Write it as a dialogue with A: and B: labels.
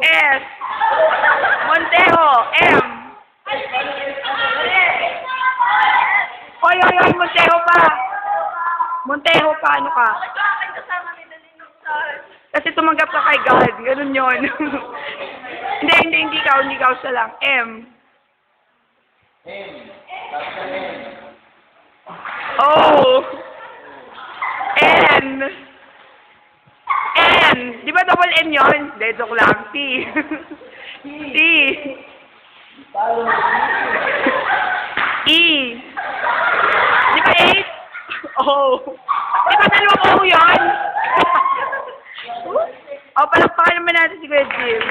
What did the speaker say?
A: S. Montejo, M. Hoy, Montejo pa. Montejo pa, ano ka? Kasi tumanggap ka kay God. Ganun yun. Hindi ikaw siya lang. M. O. N. N. Di ba double N yun? Hindi, joke lang. T. T. E. Di ba 8? O. Di ba dalawang O yun? O, palakpakan naman natin si Kuya Jim.